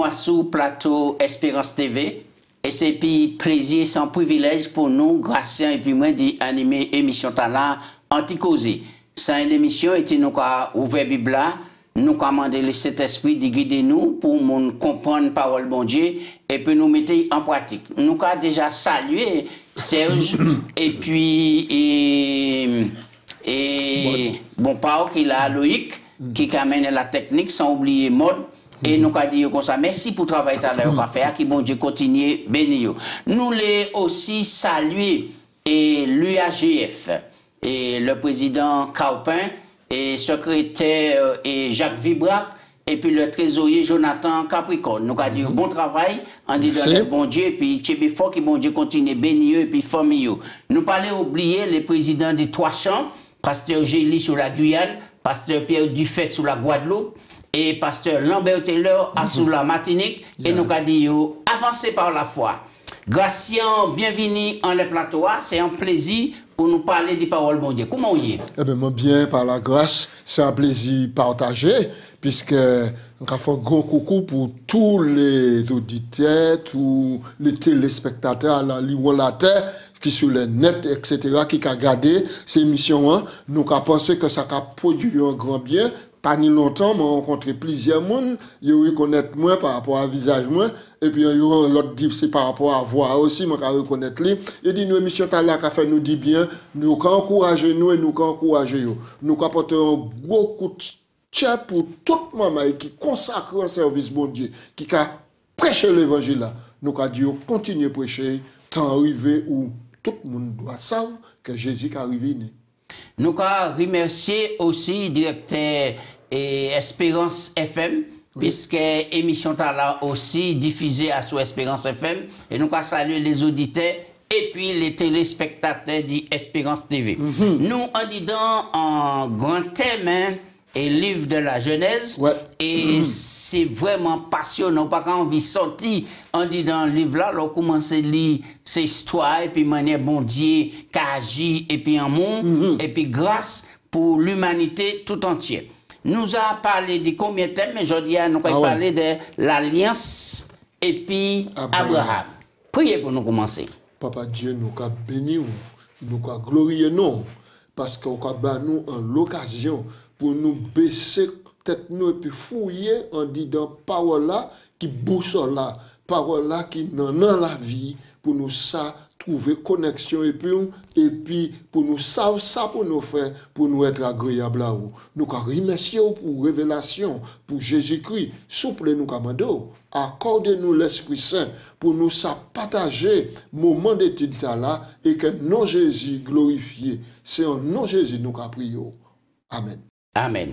nous sous plateau Espérance TV. Et c'est puis plaisir, c'est un privilège pour nous, Gratien et puis moi, d'animer émission Tala Anti-Causé. C'est une émission et nous avons ouvert Bible, nous avons demandé le Saint-Esprit de guider nous pour comprendre la parole bon Dieu et puis nous mettre en pratique. Nous avons déjà salué Serge et puis bon Pao qui a Loïc qui amène la technique sans oublier mode. Et nous avons dit comme ça, merci pour le travail qu'on a fait, qui bon Dieu continue bénir. Nous l'avons aussi salué l'UAGF, et le président Caupin, et secrétaire Jacques Vibrac, et puis le trésorier Jonathan Capricorne. Nous avons dit bon travail, en disant bon Dieu, et puis Tchébifort, qui bon Dieu continue bénir, et puis famille. Nous parlons oublier les présidents des Trois Champs, pasteur Gély sur la Guyane, pasteur Pierre Dufet sur la Guadeloupe, et pasteur Lambert Taylor sur la Martinique, et nous avons dit avancez par la foi. Gratien, bienvenue en le plateau, c'est un plaisir pour nous parler des paroles bon Dieu. Comment vous y est? Eh bien, moi bien, par la grâce, c'est un plaisir partagé, puisque on a fait un gros coucou pour tous les auditeurs, tous les téléspectateurs à la terre, qui sur le net, etc., qui a regardé ces émissions, nous avons pensé que ça a produit un grand bien. Pas ni longtemps, j'ai rencontré plusieurs personnes, ils reconnaissent moi par rapport à visage moi, et puis l'autre dit c'est par rapport à voix aussi, moi je reconnaître lui. Il dit nous émission Tala qui fait nous dit bien, nous encourager nous et nous encourager eux. Nous apporter un gros coup de tchè pour tout le monde qui consacre un service bon Dieu, qui a prêché l'évangile là. Nous avons dit continuer à prêcher, tant arrivé où tout le monde doit savoir que Jésus est arrivé. Nous avons remercié aussi le directeur Espérance FM, puisque l'émission Tala aussi diffusée à sous Espérance FM. Et nous avons salué les auditeurs et puis les téléspectateurs d'Espérance TV. Nous, en disant en grand thème, et livre de la Genèse, et c'est vraiment passionnant. Pas quand on vit sortir, on dit dans le livre là, on commence à lire ces histoires, et puis manière bon Dieu qui agit, et puis amour, et puis grâce pour l'humanité tout entière. Nous avons parlé de combien de thèmes, mais aujourd'hui, nous avons parlé de l'alliance, et puis Abraham. Priez pour nous commencer. Papa Dieu, nous avons béni, nous avons glorifié nous, parce qu'on a nous en l'occasion pour nous baisser tête nous et puis fouiller en disant parole là qui boussole là, parole là qui n'en a la vie pour nous ça trouver connexion et puis pour nous savoir ça pour nous faire pour nous être agréable à vous. Nous remercions pour révélation pour Jésus-Christ, souple nous commando, accordez-nous l'Esprit Saint pour nous ça partager moment d'étude là et que non Jésus glorifié. C'est en nom Jésus nous prions. Amen. Amen.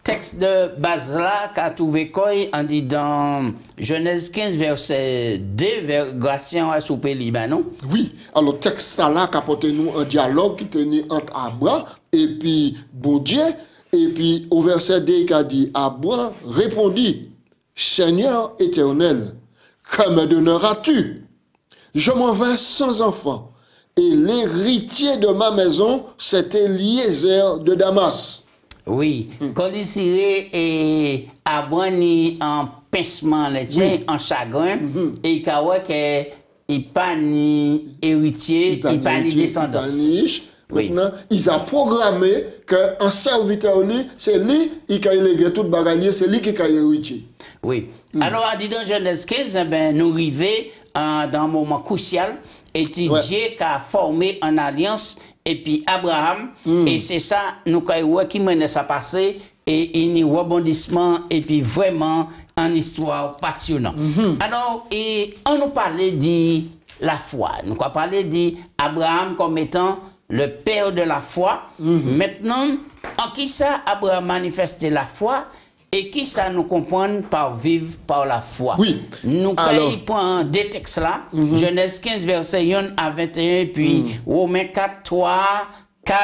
Texte de base là qu'a trouvé quoi en dit dans Genèse 15 verset 2 vers Gratien à souper Libanon. Oui, alors texte là qu'a porté nous un dialogue qui tenait entre Abraham et puis bon Dieu et puis au verset 2 qu'a dit Abraham répondit Seigneur éternel, que me donneras-tu? Je m'en vais sans enfant et l'héritier de ma maison c'est Eliezer de Damas. Oui, quand il serait et abonné en pincement, en chagrin, et il n'y a pas ni héritier, il n'y a pas ni descendance. Maintenant, ils ont programmé qu'un serviteur, c'est lui qui a légué tout le bagage, c'est lui qui a hérité. Oui. Alors, dit dans Genèse 15, nous arrivons dans un moment crucial, et Dieu qui a formé une alliance et puis Abraham, et c'est ça, nous avons qui mène ça passer, et il y a un rebondissement, et puis vraiment, une histoire passionnante. Alors, et on nous parlait de la foi, nous avons parlé d'Abraham comme étant le père de la foi. Maintenant, en qui ça, Abraham manifestait la foi, et qui ça nous comprend par vivre par la foi. Oui. Nous prenons deux textes là, Genèse 15, verset 1 à 21, puis Romains 4, 3, 4,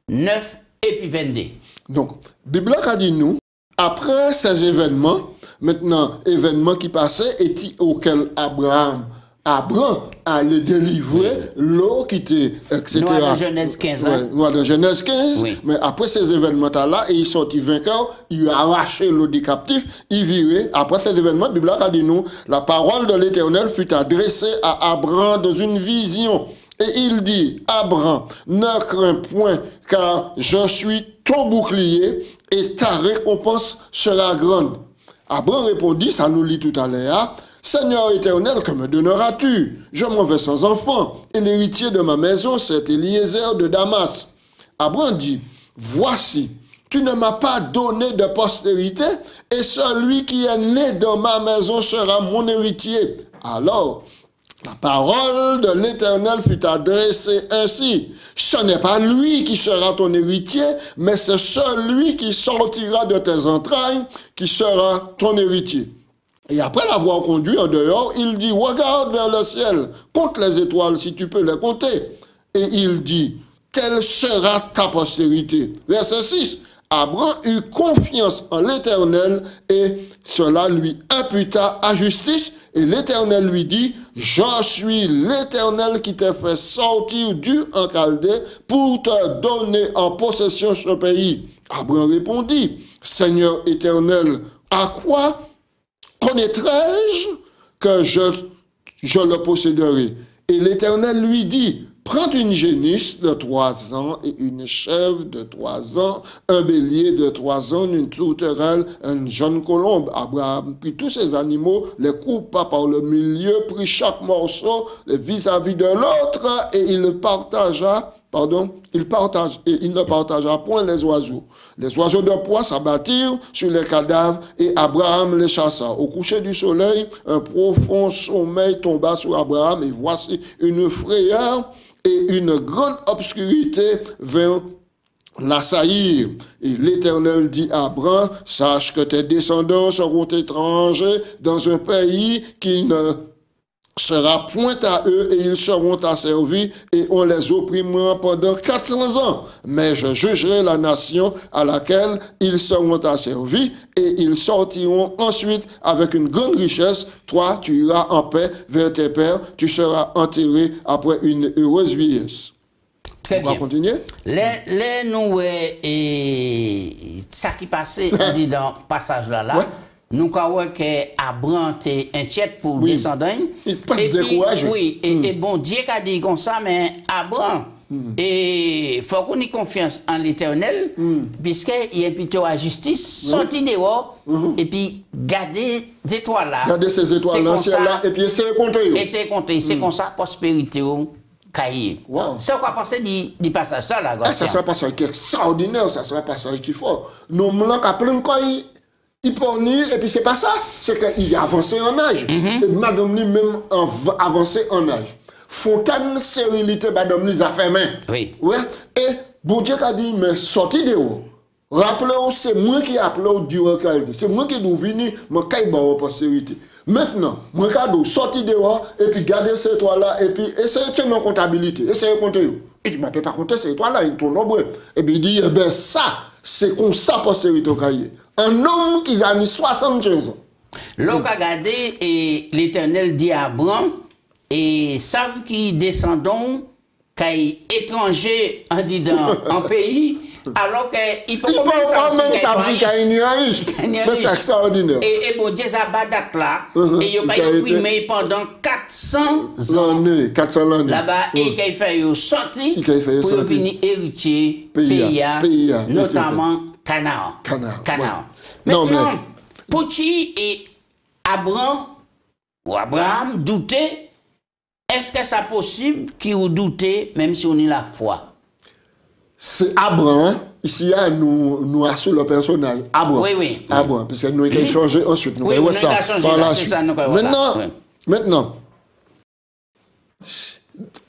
9 et puis 22. Donc, la Bible a dit nous, après ces événements, maintenant, événements qui passaient et auxquels Abraham Abraham allait délivrer l'eau qui était, etc. Loi de Genèse 15. Hein? Loi de Genèse 15. Oui. Mais après ces événements-là, il sortit vainqueur, il a arraché l'eau des captifs, il virait. Après ces événements, la Bible a dit nous, la parole de l'Éternel fut adressée à Abraham dans une vision. Et il dit, Abraham, ne crains point, car je suis ton bouclier et ta récompense sera grande. Abraham répondit, ça nous lit tout à l'heure, Seigneur éternel, que me donneras-tu? Je m'en vais sans enfant, et l'héritier de ma maison, c'est Eliezer de Damas. Abraham dit, voici, tu ne m'as pas donné de postérité, et celui qui est né dans ma maison sera mon héritier. Alors, la parole de l'Éternel fut adressée ainsi. Ce n'est pas lui qui sera ton héritier, mais c'est celui qui sortira de tes entrailles qui sera ton héritier. Et après l'avoir conduit en dehors, il dit, regarde vers le ciel, compte les étoiles si tu peux les compter. Et il dit, telle sera ta postérité. Verset 6. Abraham eut confiance en l'Éternel et cela lui imputa à justice. Et l'Éternel lui dit, je suis l'Éternel qui t'a fait sortir d'Ur en Chaldée pour te donner en possession ce pays. Abraham répondit, Seigneur éternel, à quoi connaîtrai-je que je le posséderai? Et l'Éternel lui dit, prends une génisse de 3 ans et une chèvre de 3 ans, un bélier de 3 ans, une tourterelle, une jeune colombe. Abraham prit tous ces animaux, les coupa par le milieu, prit chaque morceau vis-à-vis de l'autre et il ne partagea point les oiseaux. Les oiseaux de proie s'abattirent sur les cadavres et Abraham les chassa. Au coucher du soleil, un profond sommeil tomba sur Abraham et voici une frayeur et une grande obscurité vint l'assaillir. Et l'Éternel dit à Abraham, sache que tes descendants seront étrangers dans un pays qui ne sera point à eux et ils seront asservis et on les opprimera pendant 400 ans. Mais je jugerai la nation à laquelle ils seront asservis et ils sortiront ensuite avec une grande richesse. Toi, tu iras en paix vers tes pères, tu seras enterré après une heureuse vieillesse. Très bien. On va continuer? Les nous, et ça qui passait, on dit dans le passage là, Ouais. nous avons que Abraham était inquiète pour Oui. descendants. Il passe découragé. Oui, et bon Dieu a dit comme ça, mais Abraham, et il faut qu'on ait confiance en l'Éternel, puisqu'il y a plutôt la justice, sorti dehors, et puis garder ces étoiles là. Regardez ces étoiles dans le ciel là, et puis essayez de compter. Essayez de compter, c'est comme ça, prospérité. Cahier. Wow. C'est quoi penser du passage ça là, Ça sera un passage qui est extraordinaire, ça sera un passage qui est fort. Nous m'en plein quoi il peut venir, et puis c'est pas ça, c'est qu'il a avancé en âge. Et madame lui même avancé en âge. Fontaine, sérénité, madame lui a fait main. Oui. Ouais. Et bon Dieu a dit, mais sorti de haut. Rappelez-vous, c'est moi qui appelé au Dieu Chaldée. C'est moi qui dois venir, moi qui ai en postérité. Maintenant, moi qui dois sortir dehors, et puis garder ces étoiles-là, et puis essayer de tenir en comptabilité, essayer de compter. Et tu ne m'appelles pas compter ces étoiles-là, ils sont nombreux. Et puis il dit, eh bien ça, c'est comme ça postérité au cahier. Un homme qui a mis 75 ans. L'on a regardé, et l'Éternel dit à Abraham, et savent qu'ils descendons, qu'ils étrangers en disant en pays, alors qu'ils peuvent pas même savoir qu'il y a une riche. Mais c'est extraordinaire. Et bon Dieu, ça bat date là, et il a opprimé pendant 400 ans. 400 années. Là-bas, et qu'il fait sortir pour venir héritier pays, notamment Canaan. Maintenant, Pouchi et Abraham doutaient, est-ce que c'est possible qu'ils doutent même si on a la foi? C'est Abraham, ici nous avons le personnage. Abraham. Oui. Abraham, puisque nous avons changé ensuite. Nous avons ça. Maintenant,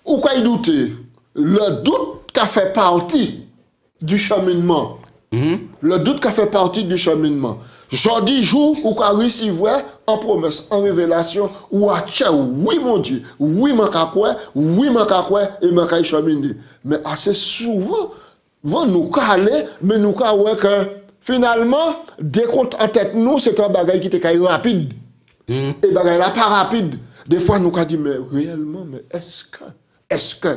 où quoi douter? Le doute qui fait partie du cheminement. Le doute qui fait partie du cheminement. Jeudi jour où qu'on recevoir en promesse, en révélation, ou à oui mon Dieu, oui mon kakoué, et mon kaï cheminer. Mais assez souvent, vont nous caler, mais nous caler que finalement, dès qu'on en tête nous, c'est un bagage qui était rapide. Et bagage là pas rapide. Des fois, nous avons dit, mais réellement, mais est-ce que.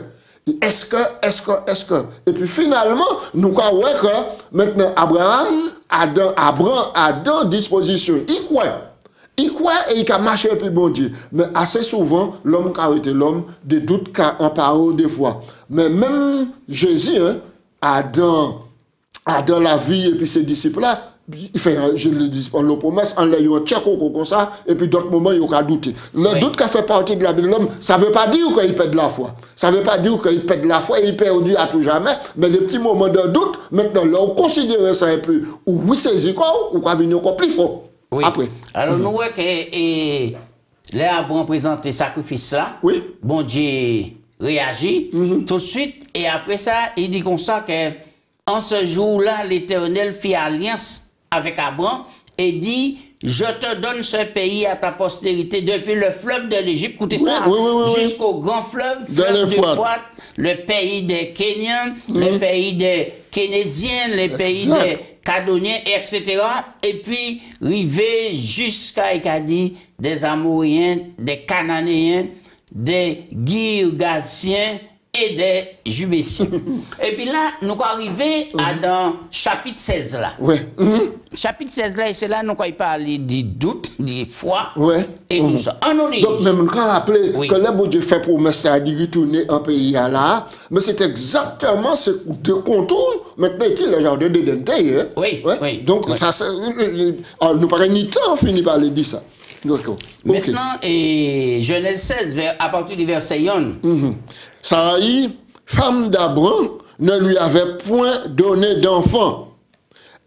Et puis finalement, nous avons vu que maintenant, Abraham a dans disposition. Il croit et il a marché puis bon Dieu. Mais assez souvent, l'homme qui a été l'homme, des doutes qu'a en parole des fois. Mais même Jésus, hein, a dans la vie et puis ses disciples-là, il fait, je le dis pas, la promesse, en l'ayant tchèque comme ça, et puis d'autres moments, il y a douté. Le doute qui fait partie de la vie de l'homme, ça ne veut pas dire qu'il perd la foi. Ça ne veut pas dire qu'il perd la foi et il perdu à tout jamais, mais les petits moments de doute, maintenant, là, on considère ça un peu, ou oui, c'est quoi, ou quoi venir encore plus fort. Oui. Après. Alors, nous voyons que les Abraham présenté sacrifice là, oui. Bon Dieu réagit tout de suite, et après ça, il dit comme ça que en ce jour-là, l'Éternel fit alliance avec Abraham et dit, je te donne ce pays à ta postérité depuis le fleuve de l'Égypte, écoutez ça, jusqu'au grand fleuve d'Euphrate, le pays des Kenyans, le pays des Kénésiens, le pays des Cadoniens, etc. Et puis, rivé jusqu'à, il a dit, des Amouriens, des Cananéens, des Girgasiens et des Jubésiens. Et puis là, nous arrivons à dans chapitre 16 là. Chapitre 16 là, et c'est là nous allons parler du doute, du foi et tout ça. Donc même nous avons rappelé que le bon Dieu fait promesse à dire retourner en pays là, mais c'est exactement ce de contour. Maintenant, il le jardin de Dente. Oui. Donc ça, nous paraît ni temps fini par le dire ça. Maintenant, et Genèse 16, à partir du verset 1. Sarai, femme d'Abraham, ne lui avait point donné d'enfant.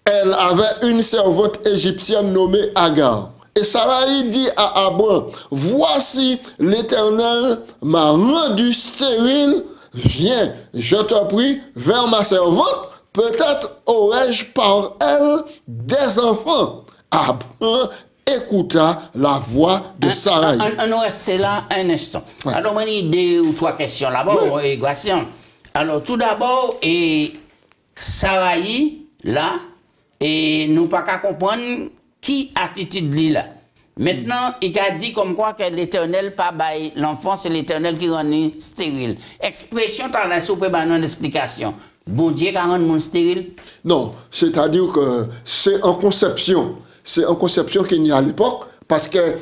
Elle avait une servante égyptienne nommée Agar. Et Sarai dit à Abraham, voici l'Éternel m'a rendu stérile. Viens, je te prie, vers ma servante. Peut-être aurais-je par elle des enfants. Abraham écouta la voix de Sarai. On reste là un instant. Alors, on a deux ou trois questions là-bas. Alors, tout d'abord, Sarai, là, et nous pas qu'à comprendre qui attitude lui là. Maintenant, il a dit comme quoi que l'Éternel pas bail l'enfant, c'est l'Éternel qui rend stérile. Expression, t'en as soupe une explication. Bon Dieu qui rend monde stérile? Non, c'est-à-dire que c'est en conception. C'est une conception qu'il y a à l'époque, parce que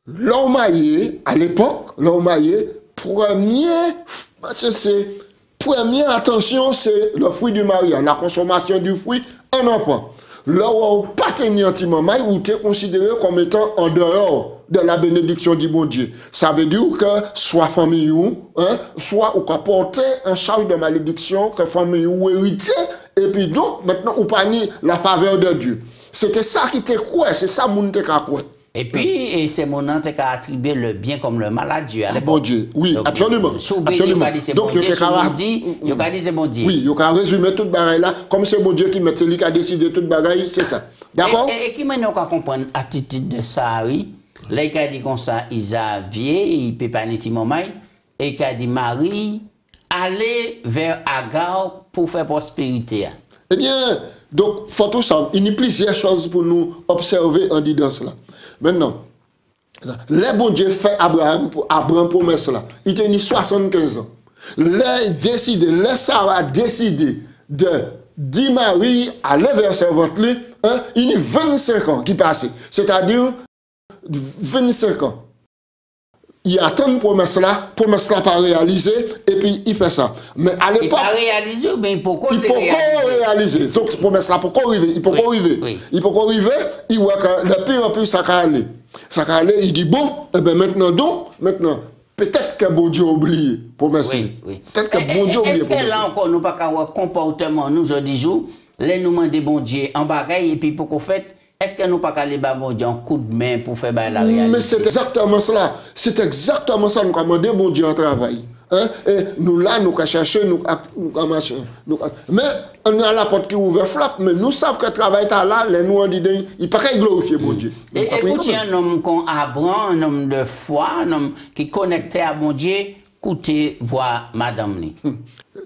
l'homme à l'époque, première attention, c'est le fruit du mariage, la consommation du fruit, un enfant. Là où pas tenir anti-maman, ou tu es considéré comme étant en dehors de la bénédiction du bon Dieu. Ça veut dire que soit famille ou, soit ou qu'à porter en charge de malédiction, que famille ou héritier, et puis donc, maintenant, ou pas ni la faveur de Dieu. C'était ça qui était quoi, c'est ça mon te quoi. Et puis, c'est mon nom qui a attribué le bien comme le mal à Dieu. Bon Dieu, oui, donc, absolument. Absolument. Donc, il a dit c'est bon Dieu. Oui, il a résumé toute bagaille là, comme c'est bon Dieu qui met celui qui a décidé toute bagaille, c'est ça. D'accord? Et qui m'a comprendre l'attitude de Sarai, là, il a dit comme ça, Isavier, il peut pas nettoyer mon mail, et il a dit Marie, allez vers Agar pour faire prospérité. Eh bien, donc, faut tout ça. Il y a plusieurs choses pour nous observer en disant cela. Maintenant, le bon Dieu fait Abraham promesse là. Il tenait 75 ans. Sarah a décidé de dire Marie aller vers servante, il y a 25 ans qui passent. C'est-à-dire 25 ans. Il attend une promesse là pas réalisée, et puis il fait ça. Mais à l'époque. Il pas réalisé, mais pourquoi il peut réaliser. Donc, cette promesse là, pourquoi arriver? Il peut pas arriver. Il peut pas arriver, il voit que de plus en plus ça va aller. Ça va aller, il dit bon, et bien maintenant, peut-être que bon Dieu a oublié promesse. Peut-être que bon Dieu a oublié promesse. Est-ce que là encore, nous pas qu'à avoir comportement, nous, je dis, les nous demandons bon Dieu en bagaille, et puis pour qu'on fait. Est-ce que nous pas qu'à aller bon Dieu un coup de main pour faire la réalité? Mais c'est exactement cela. C'est exactement ça. Nous avons demandé bon Dieu en travail. Et nous là, nous avons cherché, nous avons marché. Mais on a la porte qui ouvre flap, mais nous savons que le travail est là, les nous on dit, il ne peut pas glorifier bon Dieu. Et écoutez, un homme comme Abraham, un homme de foi, un homme qui est connecté à bon Dieu, écoutez, voir madame.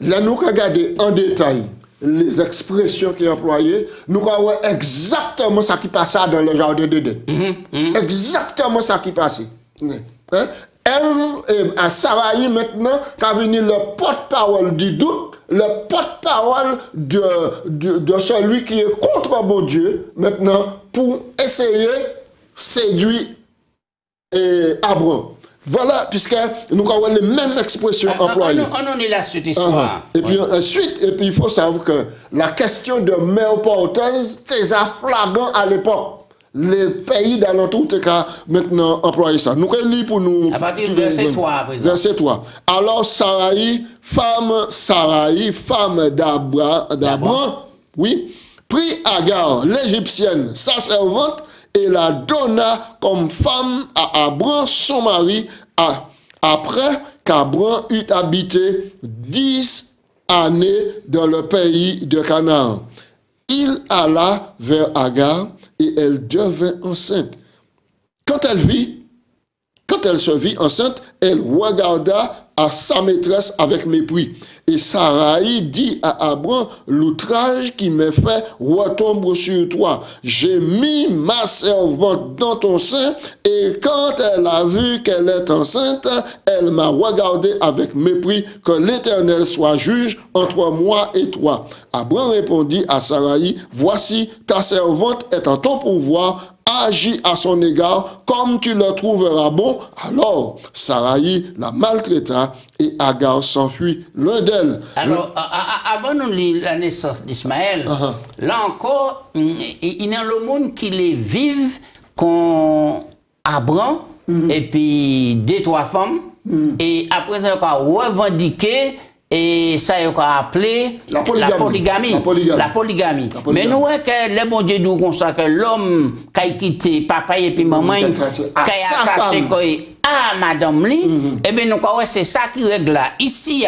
Là, nous regardons en détail les expressions qui sont employées, nous voyons exactement ce qui passait dans le jardin d'Éden. Exactement ce qui passait. Hein? Elle, à Saraï maintenant, qu'a venu le porte-parole du doute, le porte-parole de celui qui est contre bon Dieu, maintenant, pour essayer de séduire Abraham. Voilà, puisque nous avons les mêmes expressions employées. On est là sur l'histoire. Et puis ensuite, il faut savoir que la question de mère porteuse, c'est flagrant à l'époque. Les pays d'alentour maintenant employé ça. Nous allons pour nous. À partir du verset 3, à présent. Verset 3. Alors Saraï, femme d'Abraham, oui, prit Agar, l'Égyptienne, sa servante, et la donna comme femme à Abraham, son mari, après qu'Abraham eut habité 10 années dans le pays de Canaan. Il alla vers Agar et elle devint enceinte. Quand elle se vit enceinte, elle regarda à sa maîtresse avec mépris. Et Saraï dit à Abraham, l'outrage qui m'est fait retombe sur toi. J'ai mis ma servante dans ton sein, et quand elle a vu qu'elle est enceinte, elle m'a regardé avec mépris. Que l'Éternel soit juge entre moi et toi. Abraham répondit à Saraï, voici ta servante est en ton pouvoir, agis à son égard comme tu le trouveras bon. Alors Saraï la maltraita et Agar s'enfuit loin d'elle. Alors, avant nous lire la naissance d'Ismaël, là encore, il y a le monde qui les vivent qu'on Abraham et puis deux, trois femmes, et après ça, on a revendiqué. Et ça, on a appelé la polygamie. Mais nous, le bon Dieu nous constate que l'homme qui a quitté papa et puis maman, qui a attaché à madame Li, et bien nous, c'est ça qui règle là. Ici,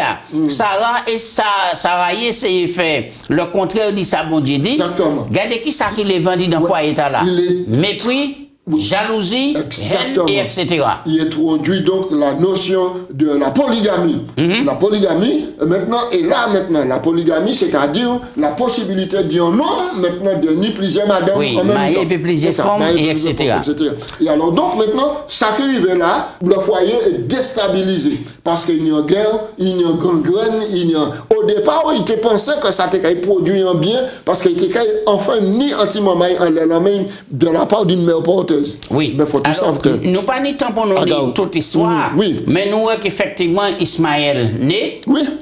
Sarah et Sarah, c'est fait le contraire de ça, bon Dieu dit. Exactement. Regardez qui ça qui les vendit dans le foyer là. Mépris. Jalousie, haine, et etc. Il introduit donc la notion de la polygamie. La polygamie, maintenant, la polygamie, c'est-à-dire la possibilité d'un homme, maintenant, de ni plusieurs madames en même temps. Et plusieurs femmes, et etc. Et alors, donc, maintenant, ça qui arrive là, le foyer est déstabilisé. Parce qu'il y a une guerre, il y a une gangrène, Au départ, il était pensé que ça était produit un bien, parce qu'il était enfin ni anti-maman de la part d'une mère porteuse. Oui, mais faut alors, que nous pas ni temps pour nous lire toute l'histoire, mais nous voyons qu'effectivement Ismaël naît,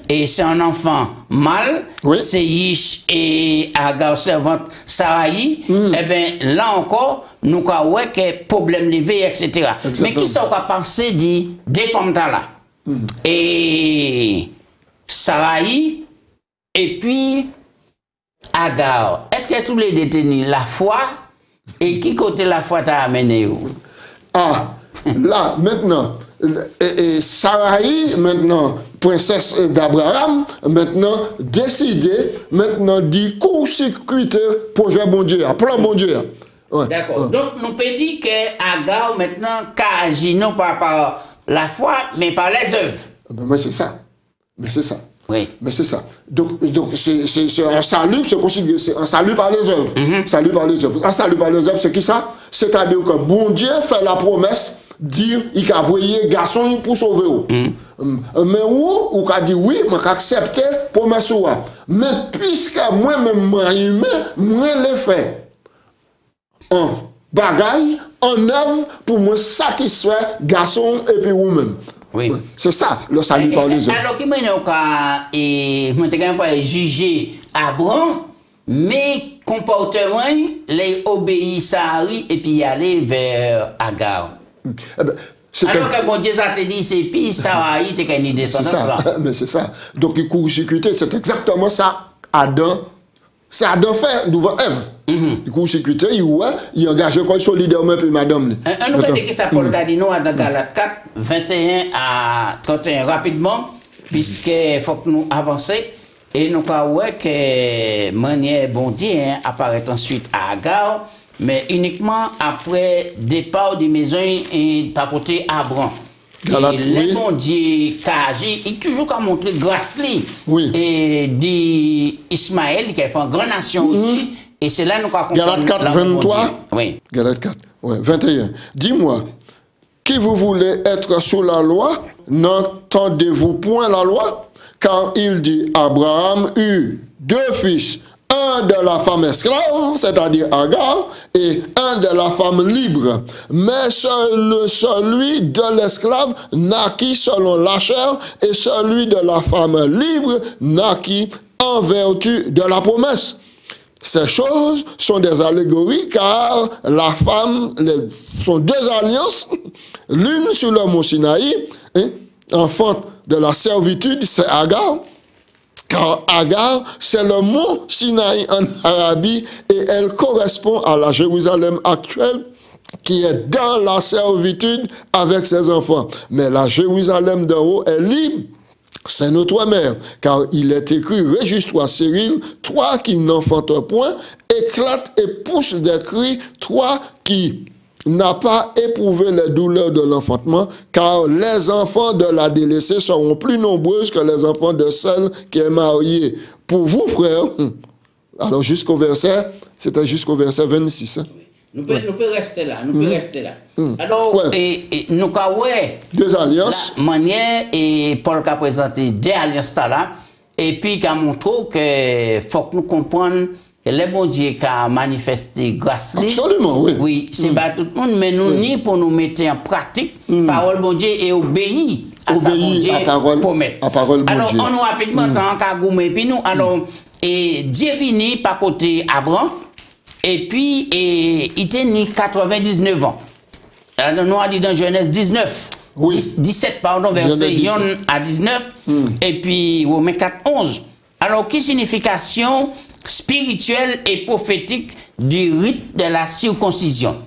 et c'est un enfant mâle, c'est Yish et Agar servante Saraï, et bien là encore, nous voyons que problème levé, etc. Mais qui sont pas pensé dit des femmes là, et Saraï, et puis Agar. Est-ce que tous les détenus la foi? Et qui côté la foi t'a amené où? Ah, là, maintenant, et Saraï, maintenant, princesse d'Abraham, maintenant, décidé, maintenant, d'y court-circuiter projet bon Dieu, plan bon Dieu. D'accord. Donc, nous peut dire que Agar, maintenant, qu'agit non pas par la foi, mais par les œuvres. Mais c'est ça. Mais c'est ça. Oui. Mais c'est ça. Donc c'est un salut, c'est un salut par les œuvres. Salut par les œuvres. Un salut par les œuvres, c'est qui ça? C'est-à-dire que bon Dieu fait la promesse, dire, il a envoyé garçon pour sauver. Mais ou a dit oui, mais accepté promesse. Mais puisque moi-même, moi l'ai fait en bagaille, en œuvre, pour me satisfaire garçon et puis vous-même. Oui. C'est ça, le salut par les œuvres. Alors, qui m'a pas jugé Abraham, mais comportement, les obéissent à lui et puis aller vers Agar. Alors que bon Dieu a dit, c'est puis ça a été une descendance là. Mais c'est ça. Donc, il court-circuité, c'est exactement ça. Adam fait devant Ève. Il court-circuité, il engage quoi solidairement puis madame. Un autre qui s'appelle Gadino dans Galates 4, 21 à 31 rapidement, puisqu'il faut que nous avancions. Et nous avons que manière bon Dieu apparaît ensuite à Agar, mais uniquement après départ de maison et par côté Abraham. Et le bon Dieu Kaji, il toujours qu'à montrer grâce et dit Ismaël qui a fait une grande nation aussi. Et c'est là nous avons Galates 4, 23. Oui. Galates 4, 21. Dis-moi, qui vous voulez être sous la loi, n'entendez-vous point la loi? Car il dit, Abraham eut 2 fils, un de la femme esclave, c'est-à-dire Agar, et un de la femme libre. Mais celui de l'esclave naquit selon la chair, et celui de la femme libre naquit en vertu de la promesse. Ces choses sont des allégories, car la femme, sont 2 alliances, l'une sur le mont Sinaï, enfante de la servitude, c'est Agar, car Agar, c'est le mont Sinaï en Arabie, et elle correspond à la Jérusalem actuelle, qui est dans la servitude avec ses enfants. Mais la Jérusalem d'en haut est libre. C'est notre mère, car il est écrit, réjouis-toi, Cyril, toi qui n'enfantes point, éclate et pousse des cris, toi qui n'as pas éprouvé les douleurs de l'enfantement, car les enfants de la délaissée seront plus nombreuses que les enfants de celle qui est mariée. Pour vous, frères, alors jusqu'au verset, c'était jusqu'au verset 26. Hein? Nous pouvons rester là, nous pouvons rester là. Alors, nous avons 2 alliances. La manière, et Paul a présenté 2 alliances là, et puis il a montré que faut que nous comprenions que le bon Dieu qui a manifesté grâce. Absolument, oui. Oui, c'est pas tout le monde, mais nous ni pour nous mettre en pratique, parole bon Dieu et obéir à sa bon Dieu à parole bon alors, Dieu. on nous rapidement, tant qu'à goumer, puis nous, alors, et Dieu vini par côté Abraham, et puis, il était né 99 ans. Alors, nous avons dit dans Genèse 19, 17, pardon, verset 1 à 19, et puis Romains 4, 11. Alors, quelle signification spirituelle et prophétique du rite de la circoncision?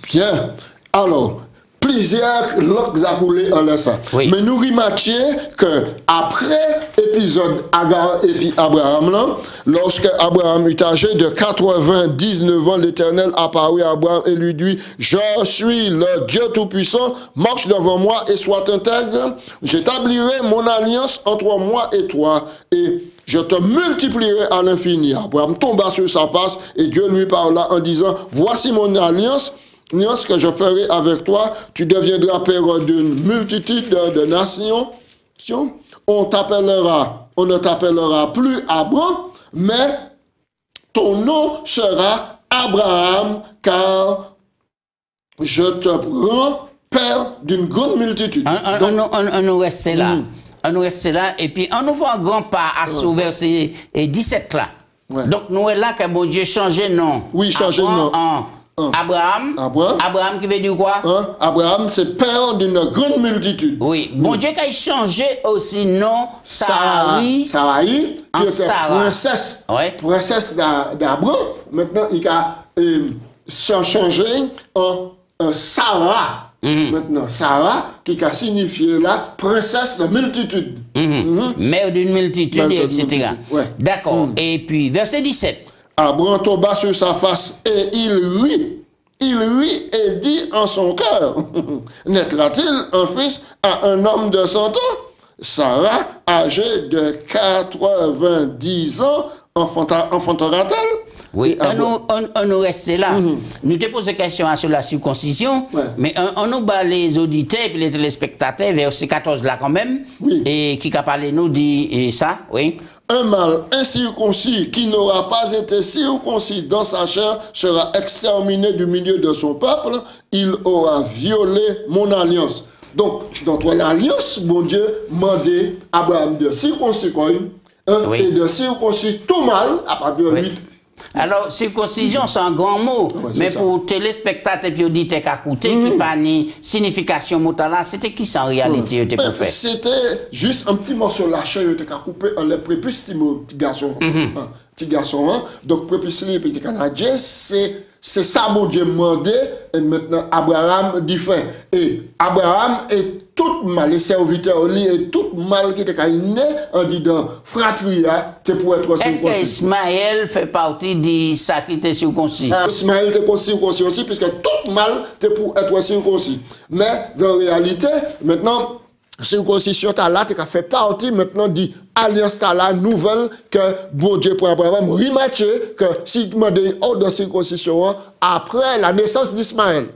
Bien. Alors, plusieurs locs a coulé en ça. Oui. Mais nous remarquons que après épisode Agar et puis Abraham, là, lorsque Abraham eut âgé de 99 ans, l'Éternel apparut à Abraham et lui dit, je suis le Dieu Tout-Puissant, marche devant moi et sois intègre. J'établirai mon alliance entre moi et toi et je te multiplierai à l'infini. Abraham tomba sur sa face et Dieu lui parla en disant, voici mon alliance que je ferai avec toi, tu deviendras père d'une multitude de nations. On ne t'appellera plus Abraham, mais ton nom sera Abraham, car je te prends père d'une grande multitude. On nous reste là. On nous reste là, et puis on nous voit un grand pas à ce verset 17 là. Ouais. Donc nous est là que bon Dieu changeait nom. Oui, changeait nom. Abraham. Abraham qui veut dire quoi? Abraham, c'est père d'une grande multitude. Oui. Bon Dieu qui a changé aussi nom Sarai, qui était princesse. Ouais. Princesse d'Abraham. Maintenant, il a changé en Sarah. Maintenant, Sarah, qui a signifié la princesse de multitude. Mère d'une multitude, etc. Ouais. D'accord. Et puis, verset 17. Abraham tomba sur sa face et il rit. Il rit et dit en son cœur, naîtra-t-il un fils à un homme de 100 ans? Sarah, âgée de 90 ans, enfantera-t-elle? Oui, on nous reste là. Nous te posons question sur la circoncision, mais on nous bat les auditeurs et les téléspectateurs, verset 14 là quand même, et qui a parlé nous dit ça, oui. Un mâle incirconcis qui n'aura pas été circoncis dans sa chair sera exterminé du milieu de son peuple. Il aura violé mon alliance. Donc, dans l'alliance, mon Dieu mandait Abraham de circoncis et de circoncis tout mâle à partir de 8. Alors, circoncision, c'est un grand mot, mais pour téléspectateurs et auditeurs qui écoutent, qui pas ni signification mot là, c'était qui ça en réalité pour faire? C'était juste un petit morceau de la chair qui a coupé en les prépuces petit garçon. Petit garçon, donc prépuce et petit canadien, c'est ça mon Dieu demandait, et maintenant Abraham dit fin. Et Abraham est tout mal, les serviteurs et tout mal qui était né en disant fratrie, tu pour être circoncis. Est-ce qu'Ismaël fait partie de ça qui était circoncis? Ismaël était circoncis aussi, puisque tout mal tu pour être circoncis. Mais dans la réalité, maintenant, circoncision là, tu as fait partie maintenant de l'alliance là nouvelle que bon Dieu pour Abraham remarquer que si il m'a dit ordre de circoncision après la naissance d'Ismaël.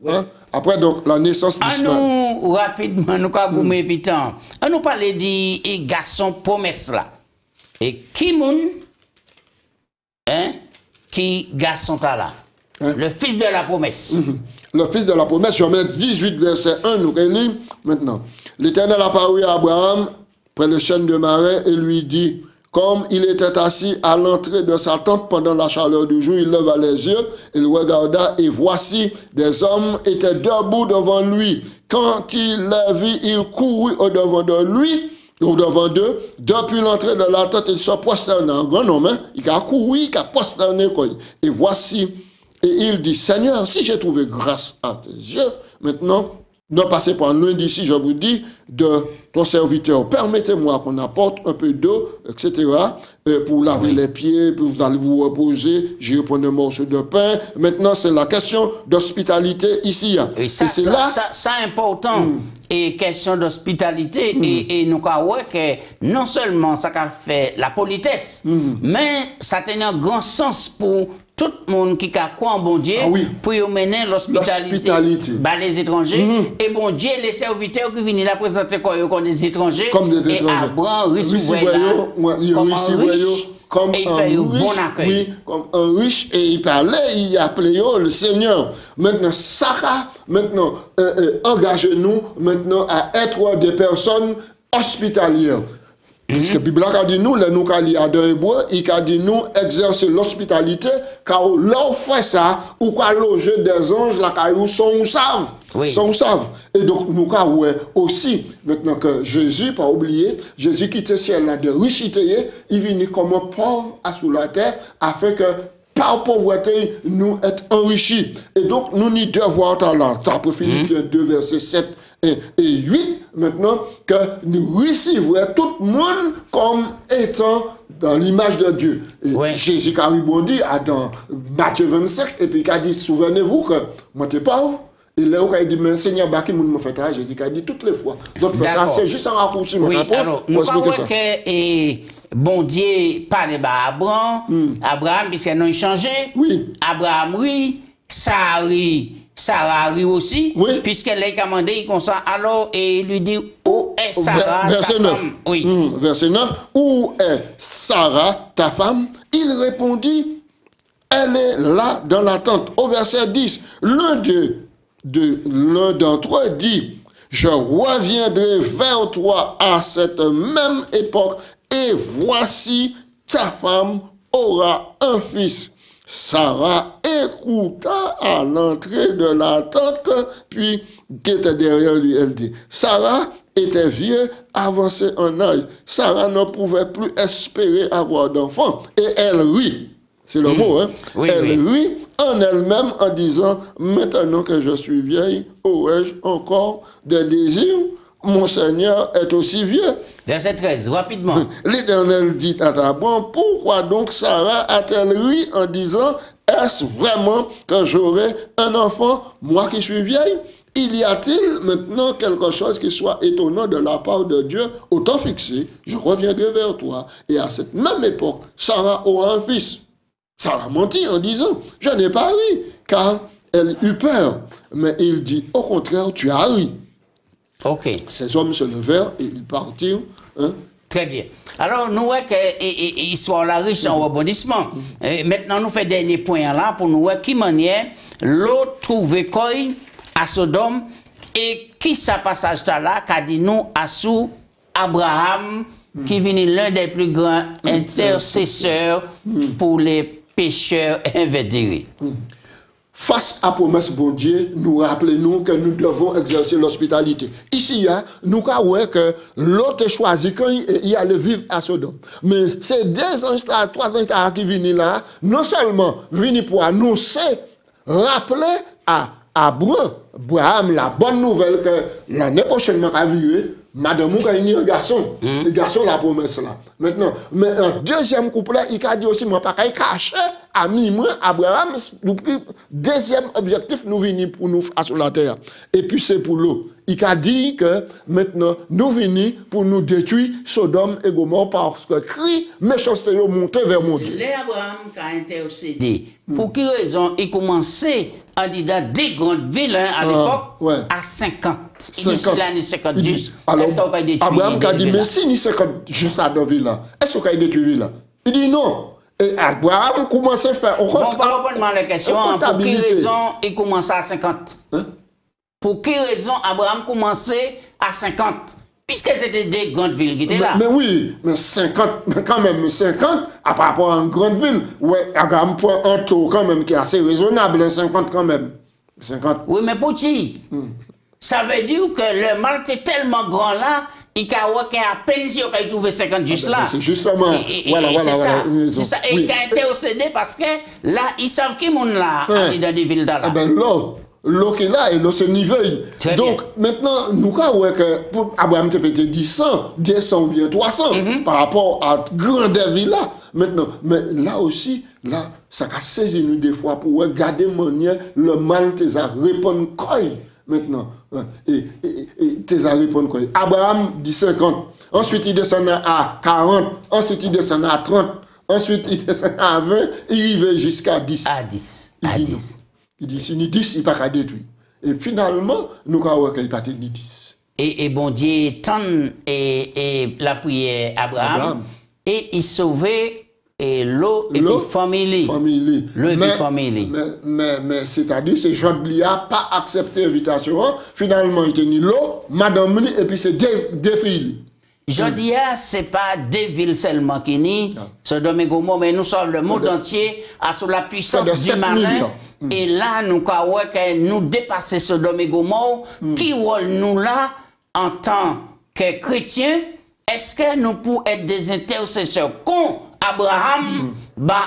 Hein? Après, donc, la naissance d'Ismaël. Nous, rapidement, nous avons pitan. Nous parler de garçon promesse là. Et qui moun, hein, qui garçon ta là? Hein? Le fils de la promesse. Le fils de la promesse, Genèse 18, verset 1, nous relisons maintenant. L'Éternel apparut à Abraham près le chêne de Mamré et lui dit, comme il était assis à l'entrée de sa tente pendant la chaleur du jour, il leva les yeux, il regarda et voici, des hommes étaient debout devant lui. Quand il les vit, il courut au-devant de lui, au-devant d'eux. Depuis l'entrée de la tente, il se prosternait, un grand homme, hein? Il a couru, il a prosterné. Et voici, et il dit, Seigneur, si j'ai trouvé grâce à tes yeux, maintenant, ne passez pas loin d'ici, je vous dis, de ton serviteur. Permettez-moi qu'on apporte un peu d'eau, etc., pour laver les pieds, puis vous allez vous reposer, j'ai pris un morceau de pain. Maintenant, c'est la question d'hospitalité ici. Et ça, c'est là. Ça important. Et question d'hospitalité, et nous avons que non seulement ça a fait la politesse, mais ça a un grand sens pour tout le monde qui a quoi en bon Dieu pour mener l'hospitalité par les étrangers. Et bon Dieu, les serviteurs qui viennent la présenter comme des étrangers. Et Abraham recevait comme un bon accueil. Oui, comme un riche. Et il parlait, il appelait le Seigneur. Maintenant, Sarah, maintenant, engagez-nous maintenant à être des personnes hospitalières. Puisque la Bible a dit nous, les nous qui à deux hébreux, il a dit nous exercer l'hospitalité, car l'on fait ça, ou quoi loger des anges, là, qui sont savent. Sont savent. Et donc, nous avons aussi, maintenant que Jésus, pas oublié, Jésus quittait ciel là de richité, il venait comme un pauvre à sous la terre, afin que par pauvreté, nous être enrichis. Et donc, nous n'y devoir talent. Ça pour Philippiens 2, versets 7 et 8, maintenant, que nous recevrons tout le monde comme étant dans l'image de Dieu. Et Jésus a répondu dans Matthieu 25, et puis il a dit, souvenez-vous que moi, je suis pauvre. Et là, il a dit, mais Seigneur, qui m'a fait ça? Jésus a dit toutes les fois. Donc, ça, c'est juste un raccourci. Alors, nous croyons que bon Dieu parlait à Abraham, Abraham, puisqu'il a changé. Abraham, oui. Sarah aussi, puisqu'elle a commandé comme ça. Alors, et il lui dit, où est Sarah, verset 9. Verset 9. Où est Sarah, ta femme? Il répondit, elle est là dans la tente. Au verset 10, l'un d'entre eux dit, je reviendrai vers toi à cette même époque, et voici ta femme aura un fils. Sarah écouta à l'entrée de la tente, puis qui était derrière lui, elle dit, Sarah était vieux, avancée en âge. Sarah ne pouvait plus espérer avoir d'enfant. Et elle rit. C'est le mot, hein? Elle rit en elle-même en disant, maintenant que je suis vieille, aurais-je encore des désirs? Mon Seigneur est aussi vieux. Verset 13, rapidement. L'Éternel dit à Abraham, pourquoi donc Sarah a-t-elle ri en disant, est-ce vraiment que j'aurai un enfant, moi qui suis vieille? Il y a-t-il maintenant quelque chose qui soit étonnant de la part de Dieu? Au temps fixé, je reviendrai vers toi. Et à cette même époque, Sarah aura un fils. Sarah mentit en disant, je n'ai pas ri, car elle eut peur. Mais il dit, au contraire, tu as ri. Ces hommes se levèrent et ils partirent. Hein? Très bien. Alors, nous voyons que l'histoire la riche en rebondissement. Maintenant, nous faisons dernier point là pour nous voir qui manière l'autre trouve quoi à Sodome et qui ça passage là qu'a dit nous à sous Abraham qui venait l'un des plus grands intercesseurs pour les pécheurs invétérés. Face à la promesse bon Dieu, nous rappelons que nous devons exercer l'hospitalité. Ici, nous voyons que l'autre choisi quand il allait vivre à Sodome. Mais ces 2 anges, 3 anges qui viennent là, non seulement viennent pour annoncer, rappeler à Abraham la bonne nouvelle que l'année prochaine, va vivre. Madame a un garçon. Le garçon, la promesse là. Maintenant, mais un deuxième couplet, il a dit aussi, moi, pas qu'à cacher, ami, moi, Abraham, deuxième objectif, nous venons pour nous faire sur la terre. Et puis, c'est pour l'eau. il a dit que maintenant, nous venons pour nous détruire Sodome et Gomorrhe parce que cri, méchanceté est monté vers mon Dieu. Abraham a intercédé. Pour quelle raison il commençait à dire dans des grandes villes à l'époque à 50. Il dit sur l'année 50 juste. Alors, est-ce qu'on a détruit Abraham a dit, mais si ni 50 juste à deux villes, est-ce qu'on a détruit ville? Il dit non. Et Abraham commence à faire. Bon, pas répondre à la question. Pour quelle raison il commençait à 50? Pour quelle raison Abraham commençait à 50? Puisque c'était des grandes villes qui étaient là. Mais oui, mais 50, mais quand même 50, à par rapport à une grande ville, ouais, Abraham prend un taux quand même qui est assez raisonnable, 50 quand même. 50. Oui, mais pour qui? Ça veut dire que le mal était tellement grand là, il y a à peine si on a trouvé 50 juste là. C'est justement. Voilà. C'est ça. Et il a intercédé parce que là, ils savent qui est là, dans des villes là. Eh bien, l'eau qui est là, et l'eau se nivelle. Donc, maintenant, nous avons que pour Abraham te peut-être 100, 200 ou bien 300 par rapport à grande ville là. Maintenant, mais là aussi, là, ça a saisi nous des fois pour regarder manière le mal te a répondu quoi. Maintenant, et tes a répondu quoi. Abraham dit 50. Ensuite, il descend à 40. Ensuite, il descend à 30. Ensuite, il descend à 20. Il va jusqu'à 10. À 10. Il dit, si ni 10, il n'y a pas détruire. Et finalement, nous avons qu'il n'y a pas de 10. Et bon Dieu tend et la prière Abraham. Et il sauvait l'eau et puis famille. L'eau et puis famille. Mais c'est-à-dire, ces gens qui n'ont pas accepté l'invitation. Finalement, il tenait l'eau, madame, et puis c'est deux filles. Je dis, ce n'est pas des villes seulement qui n'y, Sodome et Gomorrhe, mais nous sommes le monde entier sous la puissance du marin. Et là, nous dépassons Sodome et Gomorrhe. Qui rôle nous là en tant que chrétiens? Est-ce que nous pouvons être des intercesseurs quand Abraham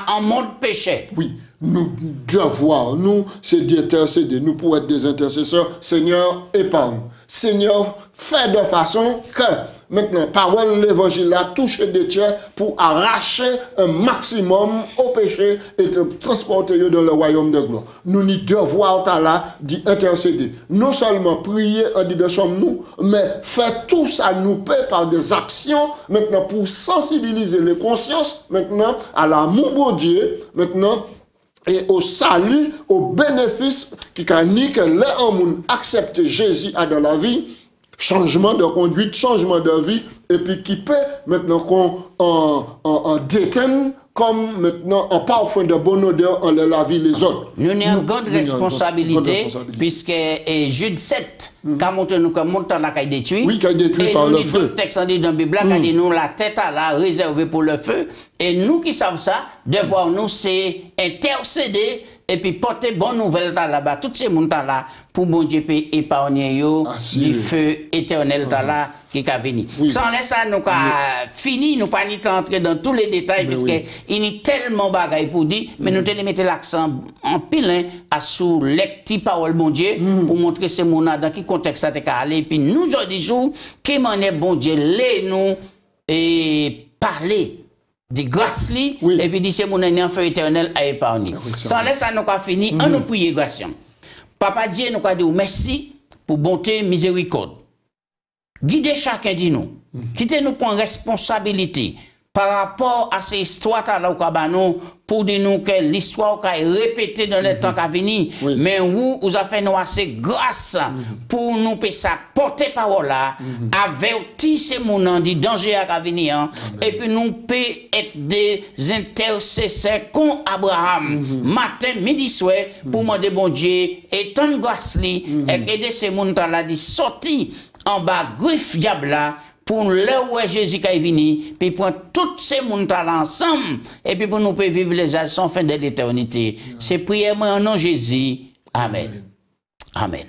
en mode péché? Oui, nous devons, nous, c'est d'intercéder. Nous pouvons être des intercesseurs. Seigneur, épargne. Seigneur, fais de façon que maintenant, parole de l'évangile a touché des tiers pour arracher un maximum au péché et de transporter dans le royaume de gloire. Nous n'y devons là d'intercéder. Non seulement prier en dit de chambre nous, mais faire tout ça nous paie par des actions maintenant pour sensibiliser les consciences maintenant à l'amour de Dieu maintenant et au salut, au bénéfice qui a ni que les hommes acceptent Jésus dans la vie. Changement de conduite, changement de vie, et puis qui peut maintenant qu'on déteigne comme maintenant en parfum de bonne odeur en la vie les autres. Nous avons une grande responsabilité, puisque Jude 7, quand nous montons la caille détruite, oui, qui a détruit par le feu. Le texte dit dans la Bible, qui dit nous la tête à la réservée pour le feu, et nous qui savons ça, devoir nous c'est intercéder et puis porter bonne nouvelle là-bas, tous ces gens là, pour mon Dieu épargner du feu éternel là qui va venir. Sans laisser ça, nous avons fini, nous pas entrer dans tous les détails, parce qu'il y a tellement de bagailles pour dire, mais nous devons mettre l'accent en pile sur les petites paroles, bon Dieu, pour montrer ces gens dans quel contexte ça est allé. Et puis nous, aujourd'hui, qui est bon Dieu, les-nous et parler de grâce et puis dit c'est mon en feu éternel à épargner. Sans laisser ça, nous avons fini, en nous prier grâce. Papa Dieu, nous avons dit merci pour bonté, miséricorde. Guidez chacun de nous. Quittez-nous pour une responsabilité par rapport à ces histoires là pour dire nous que l'histoire est répétée dans le temps à venir. Mais vous avez fait nous assez grâce pour nous porter parole là, avertir ces gens du danger à venir, et puis nous peut être des intercesseurs comme Abraham, matin, midi, soir, pour demander bon Dieu, et tant grâce et aider ces gens là de sortir en bas griffe diable là, pour là où Jésus est venu, puis prendre tous ces gens là ensemble, et puis pour nous vivre les âges sans fin de l'éternité. C'est prière en nom de Jésus. Amen. Amen.